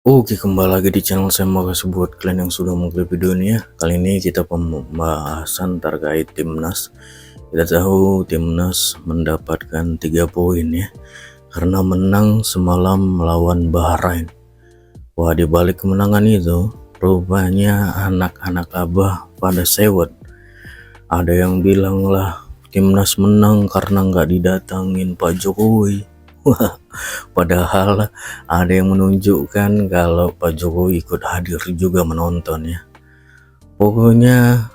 Oke, kembali lagi di channel saya. Makasih buat kalian yang sudah mengklik video ini ya. Kali ini kita pembahasan terkait timnas. Kita tahu timnas mendapatkan 3 poin ya, karena menang semalam melawan Bahrain. Wah, di balik kemenangan itu rupanya anak-anak abah pada sewot. Ada yang bilang lah timnas menang karena nggak didatangin Pak Jokowi. Padahal ada yang menunjukkan kalau Pak Jokowi ikut hadir juga menonton ya. Pokoknya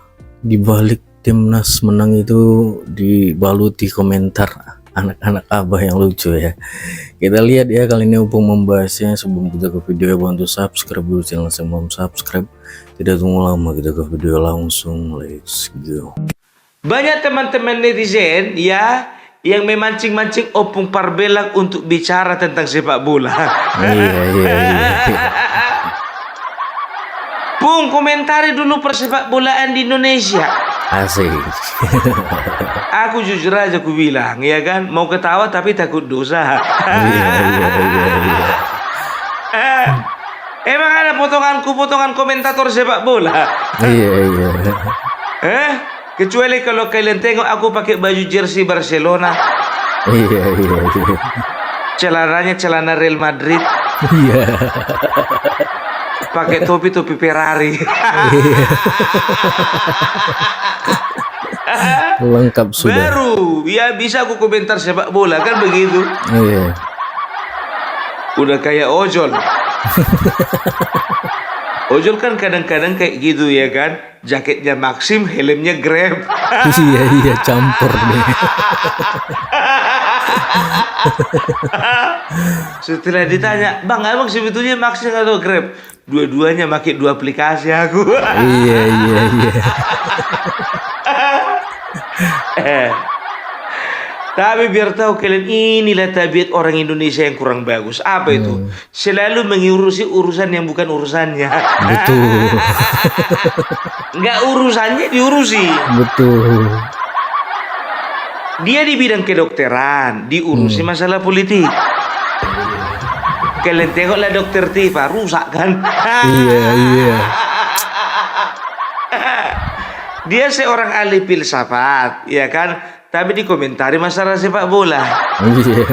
dibalik timnas menang itu dibaluti komentar anak-anak abah yang lucu ya. Kita lihat ya kali ini untuk membahasnya. Sebelum kita ke video, bantu subscribe dulu channel saya, belum subscribe. Tidak tunggu lama, kita ke video langsung. Let's go. Banyak teman-teman netizen ya yang memancing-mancing Opung Parbelak untuk bicara tentang sepak bola. Iya. Pung, komentari dulu persepak bolaan di Indonesia. Asik. Aku jujur aja aku bilang, ya kan, mau ketawa tapi takut dosa. Iya. Emang ada potongan komentator sepak bola? Iya. Kecuali kalau kalian tengok aku pakai baju jersey Barcelona. Iya. Celananya celana Real Madrid. Iya. Pakai topi Ferrari. Lengkap sudah. Baru ya bisa aku komentar sepak bola, kan begitu. Iya. Udah kayak ojol. Ojol kan kadang-kadang kayak gitu ya kan. Jaketnya Maxim, helmnya Grab. Iya campur deh. Setelah ditanya, "Bang, abang sebetulnya Maxim atau Grab?" Dua-duanya pakai 2 aplikasi aku. Iya. Tapi biar tahu kalian, inilah tabiat orang Indonesia yang kurang bagus. Apa itu? Selalu mengurusi urusan yang bukan urusannya. Betul. Nggak urusannya diurusi. Betul. Dia di bidang kedokteran, diurusi masalah politik. Kalian tengoklah dokter Tifa, rusak kan? Iya. Dia seorang ahli filsafat, ya kan? Tapi dikomentari masalah sepak bola. Iya.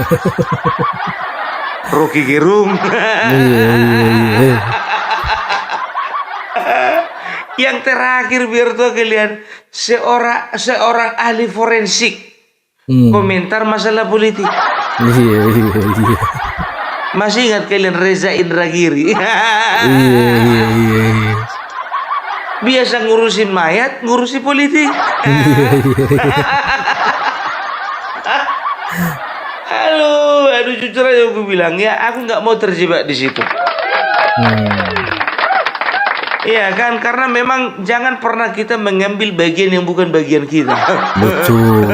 Rocky Gerung. Iya. Yang terakhir biar tuh kalian, seorang ahli forensik komentar masalah politik. Iya. Masih ingat kalian Reza Indragiri? Iya. Biasa ngurusin mayat, ngurusi politik. Aduh, jujur aja aku bilang ya, aku nggak mau terjebak di situ. Iya kan, karena memang jangan pernah kita mengambil bagian yang bukan bagian kita. Betul.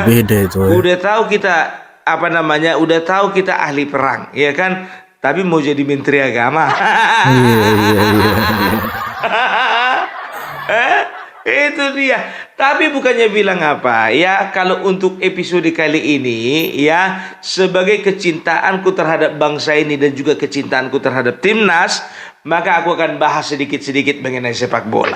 Beda itu. Udah tahu kita udah tahu kita ahli perang, ya kan? Tapi mau jadi menteri agama. Iya. Itu dia. Tapi bukannya bilang apa ya, kalau untuk episode kali ini ya, sebagai kecintaanku terhadap bangsa ini dan juga kecintaanku terhadap timnas, maka aku akan bahas sedikit-sedikit mengenai sepak bola.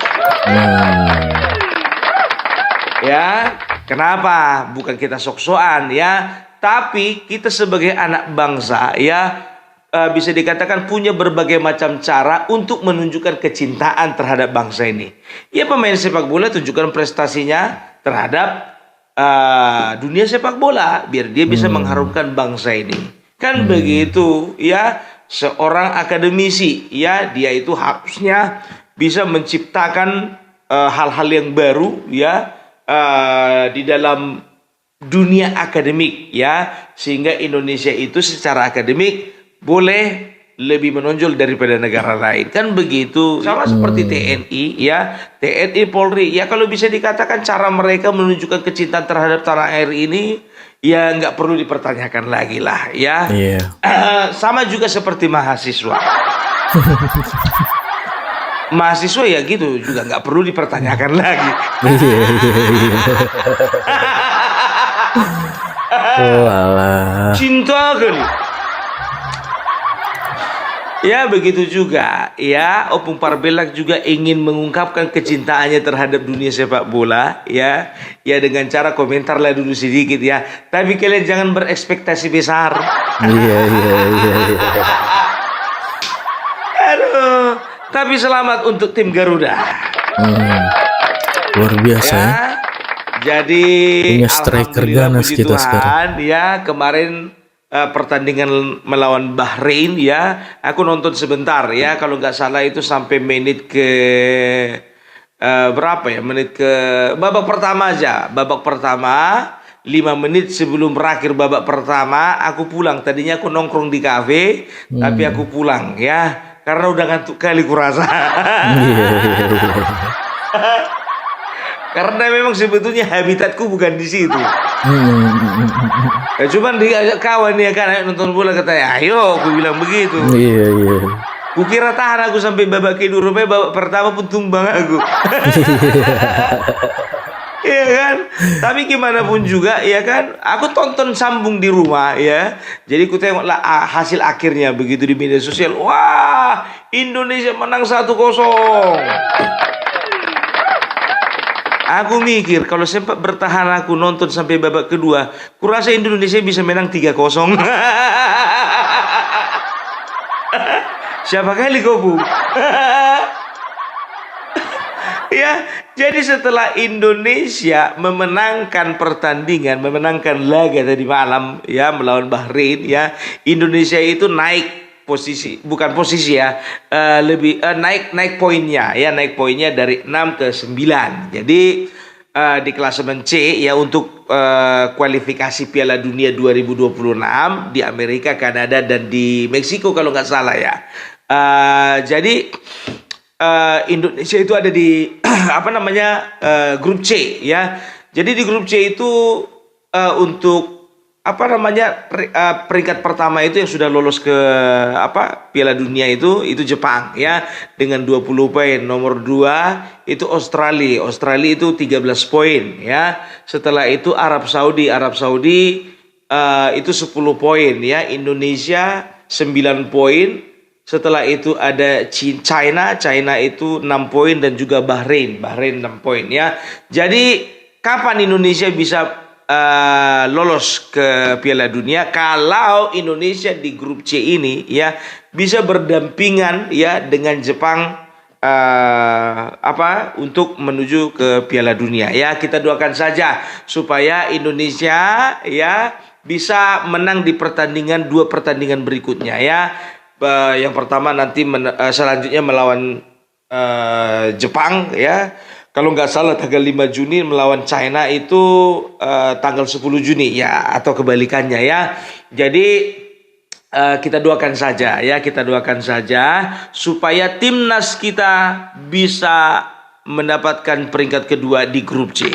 Ya, kenapa? Bukan kita sok-sokan ya, tapi kita sebagai anak bangsa ya, bisa dikatakan punya berbagai macam cara untuk menunjukkan kecintaan terhadap bangsa ini. Ya, pemain sepak bola tunjukkan prestasinya terhadap dunia sepak bola biar dia bisa mengharumkan bangsa ini. Kan begitu ya, seorang akademisi ya, dia itu harusnya bisa menciptakan hal-hal yang baru ya di dalam dunia akademik ya, sehingga Indonesia itu secara akademik boleh lebih menonjol daripada negara lain, kan begitu. Sama seperti TNI ya, TNI Polri ya, kalau bisa dikatakan cara mereka menunjukkan kecintaan terhadap tanah air ini ya nggak perlu dipertanyakan lagi lah ya. Sama juga seperti mahasiswa. Mahasiswa ya gitu juga nggak perlu dipertanyakan lagi. Oh alah. Cinta kali. Ya begitu juga ya, Opung Parbelak juga ingin mengungkapkan kecintaannya terhadap dunia sepak bola ya. Ya dengan cara komentar lah dulu sedikit ya. Tapi kalian jangan berekspektasi besar. Iya, iya, iya, iya. Aduh, tapi selamat untuk tim Garuda. Hmm, luar biasa ya. Ya. Jadi Punya striker alhamdulillah ganas puji kita sekarang. Tuhan ya, kemarin pertandingan melawan Bahrain ya, aku nonton sebentar ya, kalau nggak salah itu sampai menit ke berapa ya, menit ke babak pertama aja, babak pertama 5 menit sebelum berakhir babak pertama aku pulang. Tadinya aku nongkrong di kafe, tapi Hmm. aku pulang ya karena udah ngantuk kali kurasa. Iya, iya, iya. Karena memang sebetulnya habitatku bukan di situ. Hmm. Cuman diajak kawan ya kan, ayo nonton bola, katanya ayo, aku bilang begitu. Iya, iya. Kukira tahan aku sampai babak kedua, rupanya babak pertama pun tumbang aku. Iya kan, tapi gimana pun juga ya kan, aku tonton sambung di rumah ya. Jadi ku tengoklah hasil akhirnya begitu di media sosial. Wah, Indonesia menang 1-0. Aku mikir kalau sempat bertahan aku nonton sampai babak kedua, kurasa Indonesia bisa menang 3-0. Siapa kali kau, Bu? Ya, jadi setelah Indonesia memenangkan pertandingan, memenangkan laga tadi malam ya melawan Bahrain ya, Indonesia itu naik posisi, bukan posisi ya, naik poinnya ya, naik poinnya dari 6 ke 9. Jadi di klasemen C ya untuk kualifikasi Piala Dunia 2026 di Amerika, Kanada dan di Meksiko kalau nggak salah ya. Jadi Indonesia itu ada di apa namanya, grup C ya. Jadi di grup C itu untuk apa namanya, peringkat pertama itu yang sudah lolos ke apa Piala Dunia itu Jepang ya dengan 20 poin. Nomor 2 itu Australia. Australia itu 13 poin ya. Setelah itu Arab Saudi itu 10 poin ya. Indonesia 9 poin. Setelah itu ada China itu 6 poin dan juga Bahrain 6 poin ya. Jadi kapan Indonesia bisa lolos ke Piala Dunia? Kalau Indonesia di grup C ini ya bisa berdampingan ya dengan Jepang untuk menuju ke Piala Dunia ya. Kita doakan saja supaya Indonesia ya bisa menang di dua pertandingan berikutnya ya. Yang pertama nanti selanjutnya melawan Jepang ya. Kalau nggak salah tanggal 5 Juni melawan China itu tanggal 10 Juni ya, atau kebalikannya ya. Jadi kita doakan saja ya, supaya timnas kita bisa mendapatkan peringkat kedua di grup C.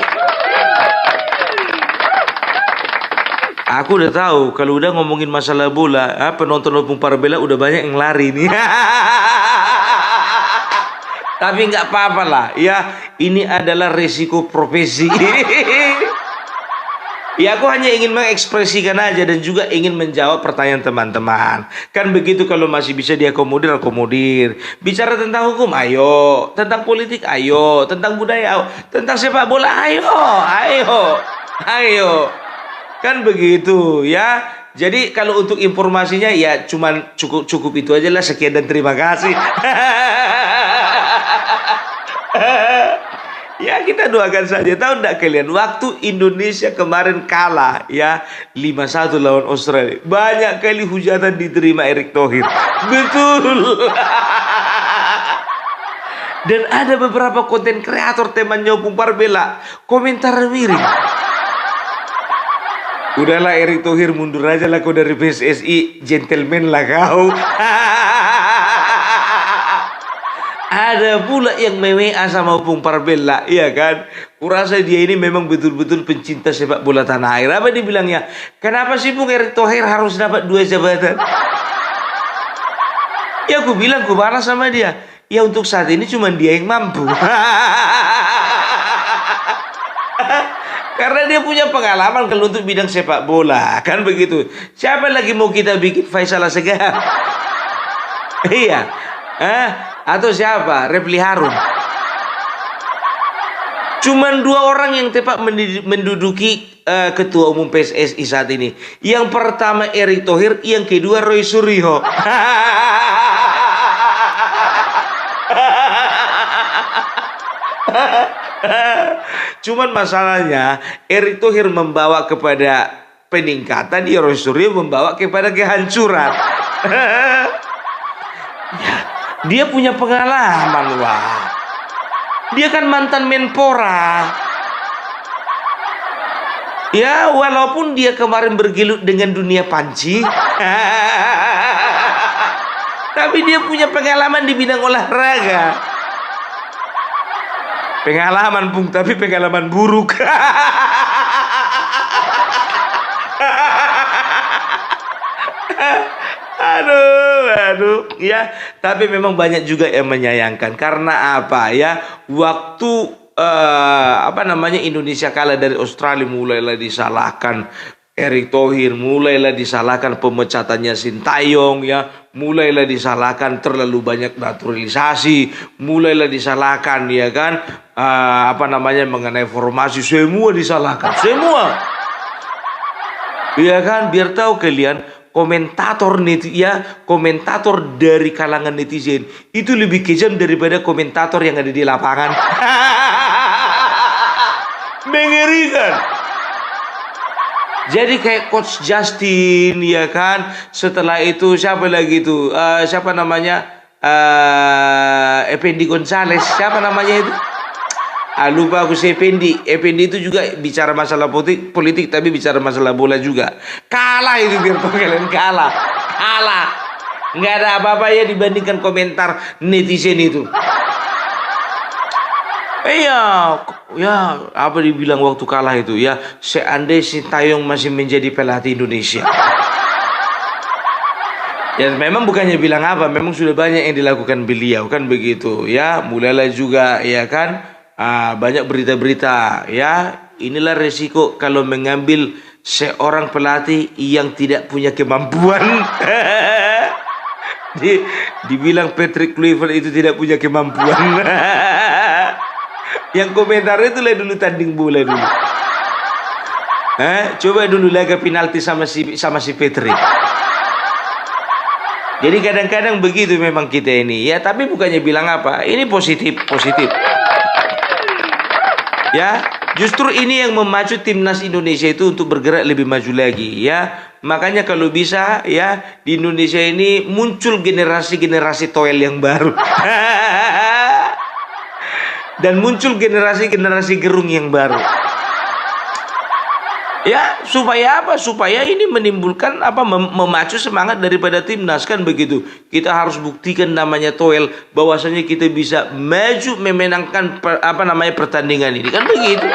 Aku udah tahu kalau udah ngomongin masalah bola, penonton Opung Parbelak udah banyak yang lari nih. Tapi nggak apa-apa lah, ya ini adalah resiko profesi. Ya aku hanya ingin mengekspresikan aja dan juga ingin menjawab pertanyaan teman-teman. Kan begitu, kalau masih bisa diakomodir, akomodir. Bicara tentang hukum, ayo. Tentang politik, ayo. Tentang budaya, ayo. Tentang sepak bola, ayo. Kan begitu ya. Jadi kalau untuk informasinya ya cuman cukup itu aja lah. Sekian dan terima kasih. Ya kita doakan saja. Tahu enggak kalian, waktu Indonesia kemarin kalah ya 5-1 lawan Australia, banyak kali hujatan diterima Erick Thohir. Betul. Dan ada beberapa konten kreator temannya Opung Parbelak komentar miring. Udahlah Erick Thohir, mundur aja lah kau dari PSSI, gentleman lah kau. Ada pula yang mewa sama Opung Parbelak, iya kan? Kurasa dia ini memang betul-betul pencinta sepak bola tanah air. Apa dibilangnya? Kenapa sih Bung Erick Thohir harus dapat 2 jabatan? Ya aku bilang, aku marah sama dia. Ya untuk saat ini cuma dia yang mampu. Karena dia punya pengalaman kalau untuk bidang sepak bola, kan begitu. Siapa lagi mau kita bikin Faisal Assegaf? Iya. Atau siapa? Refli Harun. Cuman 2 orang yang tepat menduduki ketua umum PSSI saat ini. Yang pertama Erick Thohir, yang kedua Roy Suryo. Cuman masalahnya Erick Thohir membawa kepada peningkatan, Roy Suryo membawa kepada kehancuran. Ya, dia punya pengalaman, wah. Dia kan mantan Menpora. Ya, walaupun dia kemarin bergelut dengan dunia panci, tapi dia punya pengalaman di bidang olahraga. Pengalaman, Bung, tapi pengalaman buruk. Aduh, ya. Tapi memang banyak juga yang menyayangkan. Karena apa ya? Waktu Indonesia kalah dari Australia, mulailah disalahkan Erick Thohir, mulailah disalahkan pemecatannya Sintayong, ya, mulailah disalahkan terlalu banyak naturalisasi, mulailah disalahkan, ya kan, mengenai formasi, semua disalahkan, semua. Ya kan, biar tahu kalian, komentator dari kalangan netizen itu lebih kejam daripada komentator yang ada di lapangan. Mengerikan. Jadi kayak Coach Justin, ya kan. Setelah itu siapa lagi itu? Effendi Gonzalez. Siapa namanya itu? Lupa aku si Effendi. Effendi itu juga bicara masalah politik, tapi bicara masalah bola juga. Kalah itu, biar kalian kalah. Nggak ada apa-apa ya dibandingkan komentar netizen itu. Ya, apa dibilang waktu kalah itu ya, seandainya Sintayong masih menjadi pelatih Indonesia. Ya memang bukannya bilang apa, memang sudah banyak yang dilakukan beliau, kan begitu ya. Mulailah juga, ya kan, banyak berita-berita, ya. Inilah resiko kalau mengambil seorang pelatih yang tidak punya kemampuan. Dibilang Patrick Kluivert itu tidak punya kemampuan. Yang komentar itu lah dulu tanding bola dulu. Coba dulu laga penalti sama si Patrick. Jadi kadang-kadang begitu memang kita ini, ya. Tapi bukannya bilang apa, ini positif. Ya, justru ini yang memacu timnas Indonesia itu untuk bergerak lebih maju lagi, ya. Makanya kalau bisa, ya, di Indonesia ini muncul generasi toel yang baru. Dan muncul generasi gerung yang baru. Ya, supaya apa? Supaya ini menimbulkan memacu semangat daripada timnas, kan begitu. Kita harus buktikan namanya toel, bahwasanya kita bisa maju memenangkan pertandingan ini, kan begitu.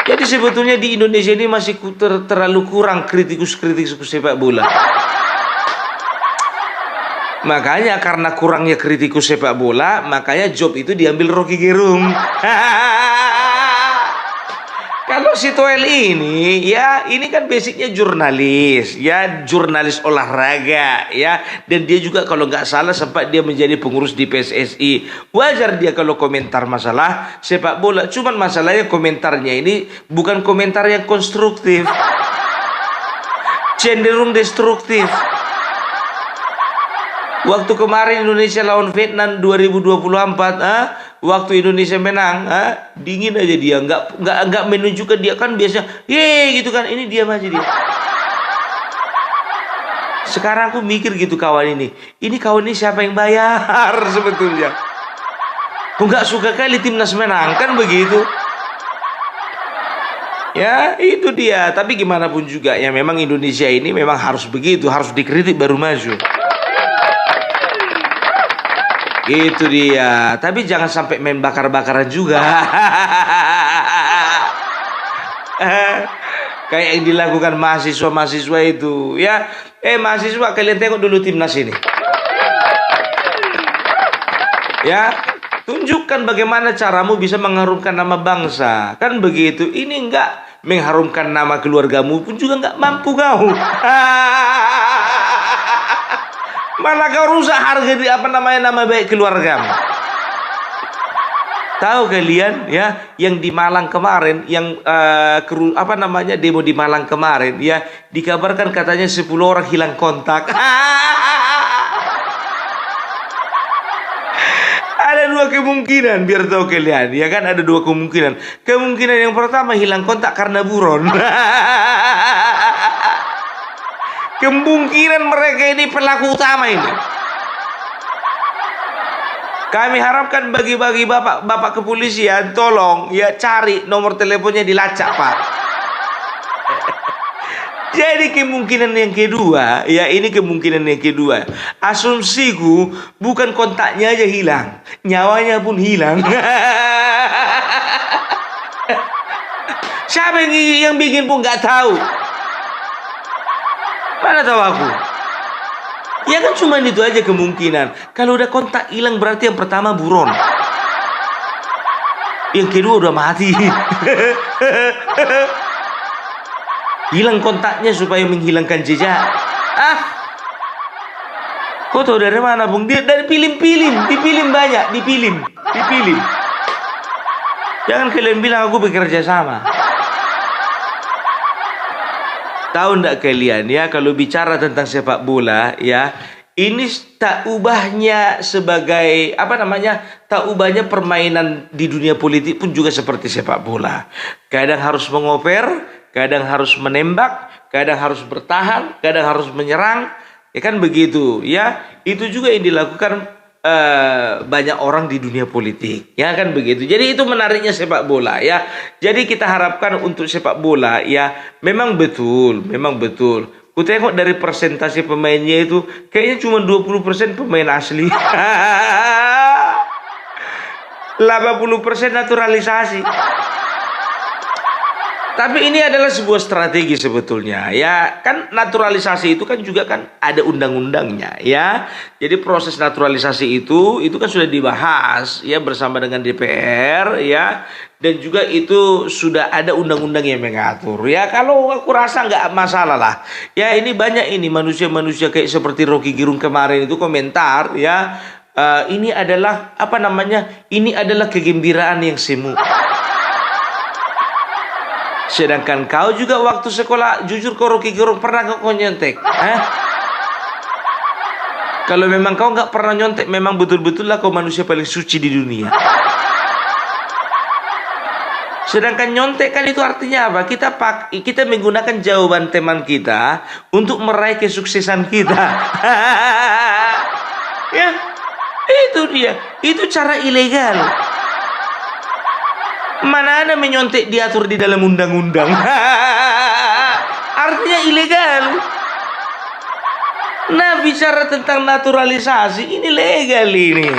Jadi sebetulnya di Indonesia ini masih terlalu kurang kritikus sepak bola. Makanya karena kurangnya kritikus sepak bola, makanya job itu diambil Rocky Gerung. Kalau si Toel ini, ya, ini kan basicnya jurnalis, ya, jurnalis olahraga, ya, dan dia juga kalau nggak salah sempat dia menjadi pengurus di PSSI. Wajar dia kalau komentar masalah sepak bola. Cuman masalahnya komentarnya ini bukan komentar yang konstruktif, cenderung destruktif. Waktu kemarin Indonesia lawan Vietnam 2024, waktu Indonesia menang, dingin aja dia, nggak menunjukkan, dia kan biasa, gitu kan, ini diam aja dia. Sekarang aku mikir gitu, kawan ini kawan ini siapa yang bayar sebetulnya? Aku nggak suka kali timnas menang, kan begitu. Ya itu dia. Tapi gimana pun juga, ya memang Indonesia ini memang harus begitu, harus dikritik baru maju. Itu dia. Tapi jangan sampai main bakar-bakaran juga. Kayak yang dilakukan mahasiswa itu, ya. Mahasiswa, kalian tengok dulu timnas ini. Ya, tunjukkan bagaimana caramu bisa mengharumkan nama bangsa. Kan begitu. Ini enggak mengharumkan nama keluargamu pun juga enggak mampu kau. Malah kau rusak harga di nama baik keluargamu. Tahu kalian ya, yang di Malang kemarin, yang demo di Malang kemarin ya, dikabarkan katanya 10 orang hilang kontak. Ada dua kemungkinan, biar tahu kalian ya kan, ada dua kemungkinan. Kemungkinan yang pertama hilang kontak karena buron. Kemungkinan mereka ini pelaku utama ini. Kami harapkan bagi-bagi bapak kepolisian, tolong ya cari nomor teleponnya, dilacak Pak. Jadi kemungkinan yang kedua, ya ini kemungkinan yang kedua. Asumsiku bukan kontaknya aja hilang, nyawanya pun hilang. Siapa yang bikin pun nggak tahu. Mana tahu aku? Ya kan cuma itu aja kemungkinan. Kalau udah kontak hilang berarti yang pertama buron, yang kedua udah mati. Hilang kontaknya supaya menghilangkan jejak. Kau tahu dari mana Bung? Dia dari film banyak, dipilih. Jangan kalian bilang aku bekerja sama. Tahu ndak kalian ya, kalau bicara tentang sepak bola ya, ini tak ubahnya sebagai tak ubahnya permainan di dunia politik pun juga seperti sepak bola. Kadang harus mengoper, kadang harus menembak, kadang harus bertahan, kadang harus menyerang, ya kan begitu ya. Itu juga yang dilakukan banyak orang di dunia politik, ya kan begitu. Jadi itu menariknya sepak bola ya. Jadi kita harapkan untuk sepak bola ya, memang betul. Ku tengok dari persentase pemainnya itu kayaknya cuma 20% pemain asli. 80% naturalisasi. Tapi ini adalah sebuah strategi sebetulnya ya, kan naturalisasi itu kan juga kan ada undang-undangnya ya. Jadi proses naturalisasi itu kan sudah dibahas ya bersama dengan DPR ya, dan juga itu sudah ada undang-undang yang mengatur ya. Kalau aku rasa nggak masalah lah ya. Ini banyak ini manusia-manusia kayak seperti Rocky Gerung kemarin itu komentar ya, ini adalah ini adalah kegembiraan yang semu. Sedangkan kau juga waktu sekolah, jujur kau Rocky Gerung, pernah kau nyontek? Kalau memang kau nggak pernah nyontek, memang betul-betul lah kau manusia paling suci di dunia. Sedangkan nyontek kan itu artinya apa? Kita menggunakan jawaban teman kita untuk meraih kesuksesan kita. Ya, itu dia. Itu cara ilegal. Mana ada menyontek diatur di dalam undang-undang. Artinya ilegal. Nah, bicara tentang naturalisasi, ini legal ini.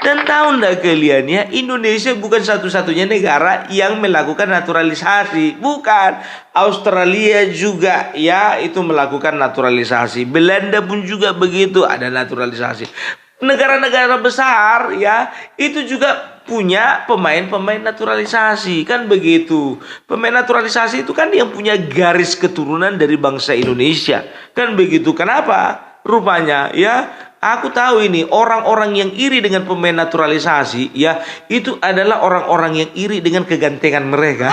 Dan tahu ndak kalian ya, Indonesia bukan satu-satunya negara yang melakukan naturalisasi. Bukan. Australia juga ya, itu melakukan naturalisasi. Belanda pun juga begitu, ada naturalisasi. Negara-negara besar ya, itu juga punya pemain-pemain naturalisasi, kan begitu. Pemain naturalisasi itu kan yang punya garis keturunan dari bangsa Indonesia, kan begitu. Kenapa? Rupanya ya, aku tahu ini orang-orang yang iri dengan pemain naturalisasi ya, itu adalah orang-orang yang iri dengan kegantengan mereka.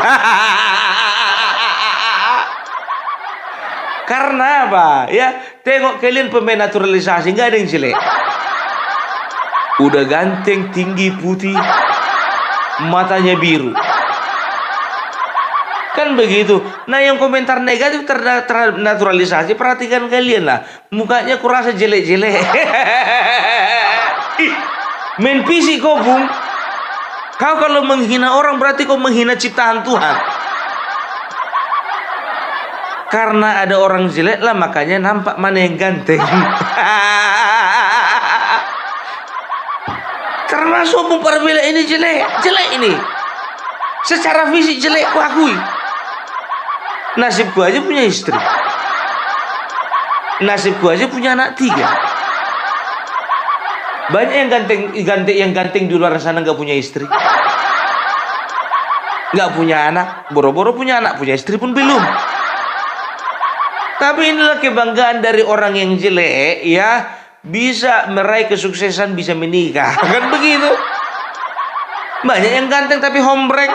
Karena apa? Ya, tengok kalian pemain naturalisasi, nggak ada yang jelek. Udah ganteng, tinggi, putih, matanya biru, kan begitu. Nah, yang komentar negatif terhadap naturalisasi, perhatikan kalian lah, mukanya kurasa jelek-jelek. Main fisik kau Bung. Kau kalau menghina orang berarti kau menghina ciptaan Tuhan. Karena ada orang jelek lah, makanya nampak mana yang ganteng. Termasuk Bung Parvila ini jelek ini. Secara fisik jelek, ku akui. Nasibku aja punya istri. Nasibku aja punya anak 3. Banyak yang ganteng di luar sana nggak punya istri, nggak punya anak, boro-boro punya anak, punya istri pun belum. Tapi inilah kebanggaan dari orang yang jelek, ya, bisa meraih kesuksesan, bisa menikah. Kan begitu. Banyak yang ganteng tapi hombreng.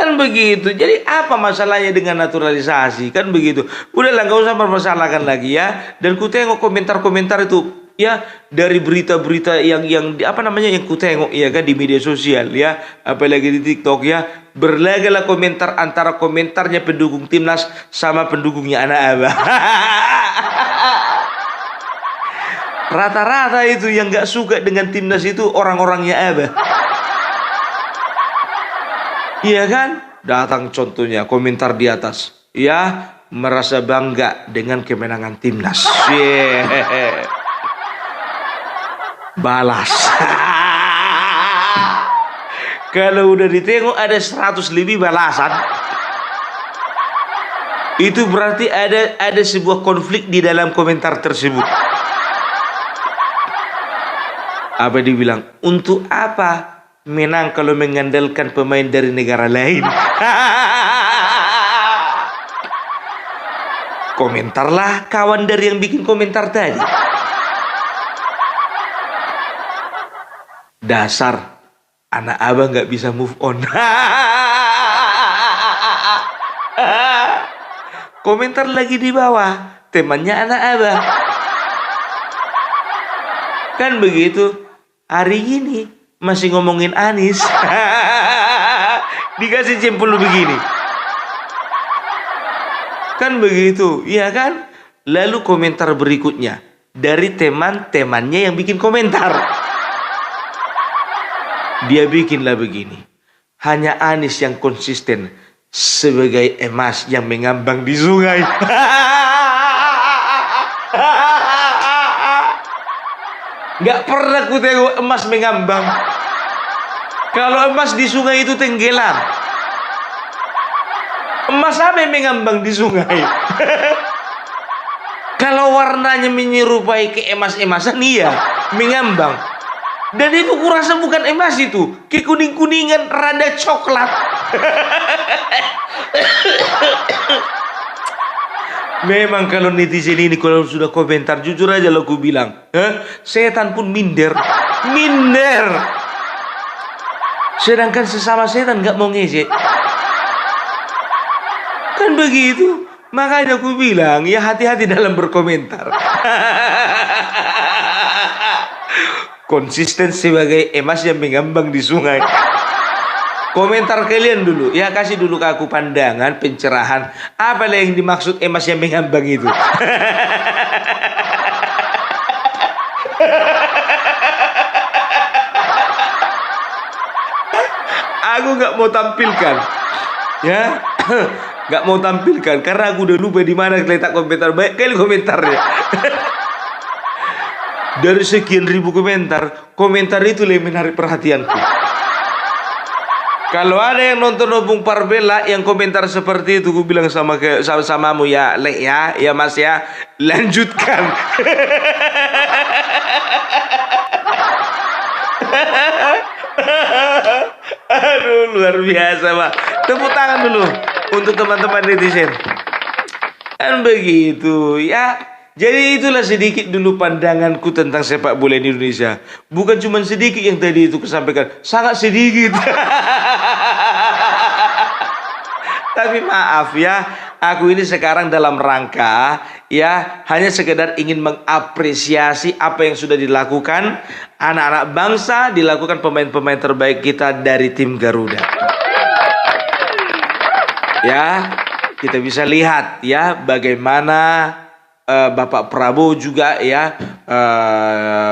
Kan begitu. Jadi apa masalahnya dengan naturalisasi? Kan begitu. Udahlah, nggak usah permasalahkan lagi ya. Dan ku tengok komentar-komentar itu ya, dari berita-berita yang apa namanya, yang ku tengok ya kan di media sosial ya, apalagi di TikTok ya, berlagaklah komentar antara komentarnya pendukung timnas sama pendukungnya anak abah. Rata-rata itu yang nggak suka dengan timnas itu orang-orangnya abah. Iya kan? Datang contohnya komentar di atas. Ya, merasa bangga dengan kemenangan timnas. Yeah. Balas. Kalau udah ditengok ada 100 lebih balasan. Itu berarti ada sebuah konflik di dalam komentar tersebut. Apa dibilang? Untuk apa menang kalau mengandalkan pemain dari negara lain? Komentarlah kawan dari yang bikin komentar tadi. Dasar anak abah nggak bisa move on. Komentar lagi di bawah, temannya anak abah. Kan begitu. Hari ini masih ngomongin Anies. Dikasih jempol begini. Kan begitu, iya kan? Lalu komentar berikutnya dari teman-temannya yang bikin komentar. Dia bikinlah begini. Hanya Anies yang konsisten sebagai emas yang mengambang di sungai. Gak pernah ku tengok emas mengambang. Kalau emas di sungai itu tenggelam. Emas apa yang mengambang di sungai? Kalau warnanya menyerupai keemas-emasan, iya, mengambang. Dan itu kurasa bukan emas itu, kekuning-kuningan rada coklat. Memang kalau netizen ini kalau sudah komentar, jujur aja lo ku bilang, setan pun minder. Sedangkan sesama setan nggak mau ngejek. Kan begitu. Makanya aku bilang, ya hati-hati dalam berkomentar. Konsisten sebagai emas yang mengambang di sungai. Komentar kalian dulu, ya kasih dulu ke aku pandangan, pencerahan. Apa yang dimaksud emas yang mengambang itu? Aku nggak mau tampilkan, ya, nggak mau tampilkan karena aku udah lupa di mana letak komentar. Baik kali komentarnya. Dari sekian ribu komentar itu yang menarik perhatianku. Kalau ada yang nonton Opung Parbella yang komentar seperti itu, gue bilang samamu ya, Le ya Mas ya, lanjutkan. Aduh, luar biasa, Pak. Tepuk tangan dulu untuk teman-teman netizen. Kan begitu ya. Jadi itulah sedikit dulu pandanganku tentang sepak bola di Indonesia. Bukan cuma sedikit yang tadi itu kusampaikan, sangat sedikit. Tapi maaf ya, aku ini sekarang dalam rangka ya hanya sekedar ingin mengapresiasi apa yang sudah dilakukan anak-anak bangsa, dilakukan pemain-pemain terbaik kita dari tim Garuda. Ya, kita bisa lihat ya bagaimana Bapak Prabowo juga ya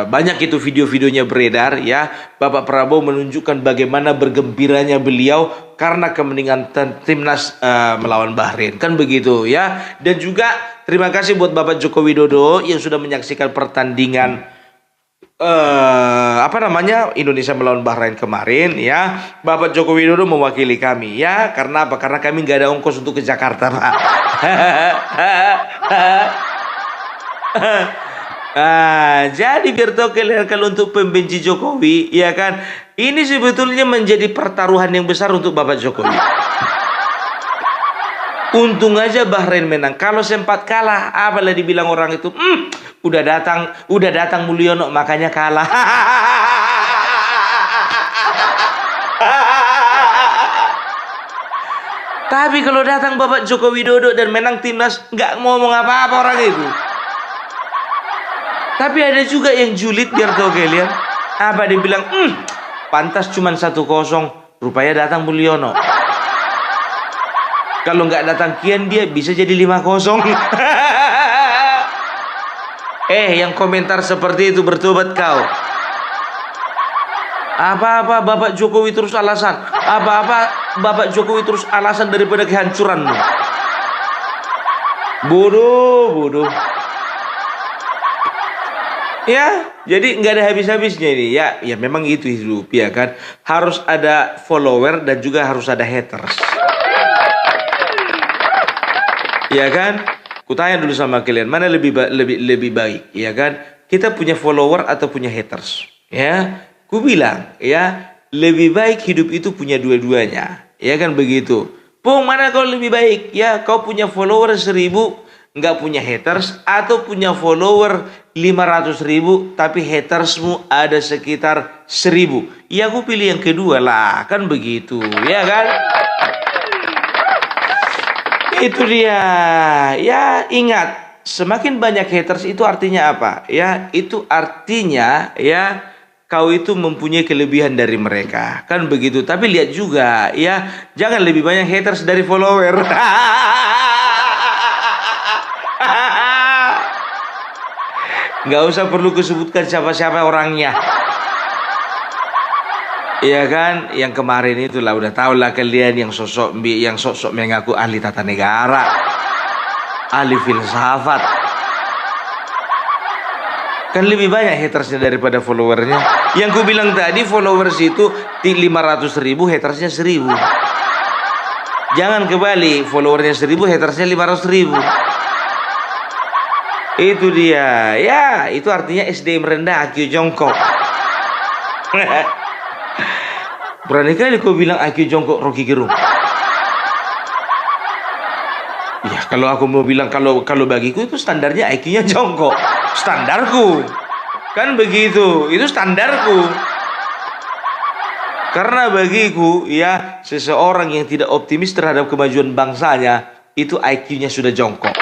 banyak itu video-videonya beredar ya. Bapak Prabowo menunjukkan bagaimana bergembiranya beliau karena kemenangan timnas melawan Bahrain, kan begitu ya. Dan juga terima kasih buat Bapak Joko Widodo yang sudah menyaksikan pertandingan Indonesia melawan Bahrain kemarin ya. Bapak Joko Widodo mewakili kami ya. Karena apa? Karena kami nggak ada ongkos untuk ke Jakarta, Pak. Jadi biar tahu kalian, kalau untuk pembenci Jokowi ya kan, ini sebetulnya menjadi pertaruhan yang besar untuk Bapak Jokowi. Untung aja Bahrain menang. Kalau sempat kalah, apalah dibilang orang itu, udah datang Mulyono makanya kalah. Tapi kalau datang Bapak Joko Widodo dan menang timnas, nggak ngomong apa-apa orang itu. Tapi ada juga yang julid, biar tahu kalian. Apa dibilang, pantas cuman 1-0, rupanya datang Mulyono. Kalau nggak datang Kian dia bisa jadi 5-0. Yang komentar seperti itu bertobat kau. Apa-apa Bapak Jokowi terus alasan. Apa-apa Bapak Jokowi terus alasan daripada kehancuranmu. Bodoh. Ya, jadi nggak ada habis-habisnya ini. Ya memang itu hidup ya kan. Harus ada follower dan juga harus ada haters. Ya kan? Kutanya dulu sama kalian, mana lebih baik, ya kan? Kita punya follower atau punya haters? Ya, ku bilang, ya lebih baik hidup itu punya dua-duanya, ya kan begitu? Pung, mana kau lebih baik? Ya, kau punya follower 1000, nggak punya haters, atau punya follower 500.000, tapi hatersmu ada sekitar 1000. Ya, aku pilih yang kedua lah, kan begitu, ya kan? Itu dia. Ya, ingat, semakin banyak haters itu artinya apa? Ya, itu artinya ya kau itu mempunyai kelebihan dari mereka. Kan begitu. Tapi lihat juga ya, jangan lebih banyak haters dari follower. Nggak usah perlu kusebutkan siapa-siapa orangnya. Iya kan, yang kemarin itulah udah tahu lah kalian yang sosok mengaku ahli tata negara, ahli filsafat. Kan lebih banyak hatersnya daripada followernya. Yang ku bilang tadi followers itu 500.000, hatersnya 1000. Jangan kebalik, followernya 1000, hatersnya 500.000. Itu dia. Ya, itu artinya SDM rendah, IQ jongkok. Berani kali kau bilang IQ jongkok Rocky Gerung. Ya, kalau aku mau bilang kalau bagiku itu standarnya IQ-nya jongkok. Standarku. Kan begitu. Itu standarku. Karena bagiku ya, seseorang yang tidak optimis terhadap kemajuan bangsanya, itu IQ-nya sudah jongkok.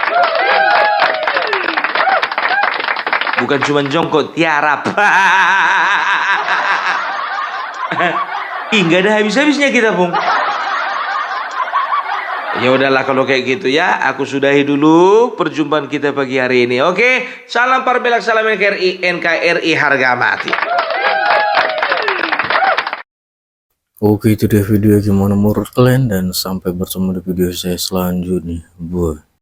Bukan cuma jongkok, tiarap. Nggak ada habis-habisnya kita, Bung. Ya udahlah kalau kayak gitu ya, aku sudahi dulu perjumpaan kita pagi hari ini. Oke, salam Parbelak, salam NKRI harga mati. Oke, itu dia video gimana menurut kalian, dan sampai bertemu di video saya selanjutnya. Bye.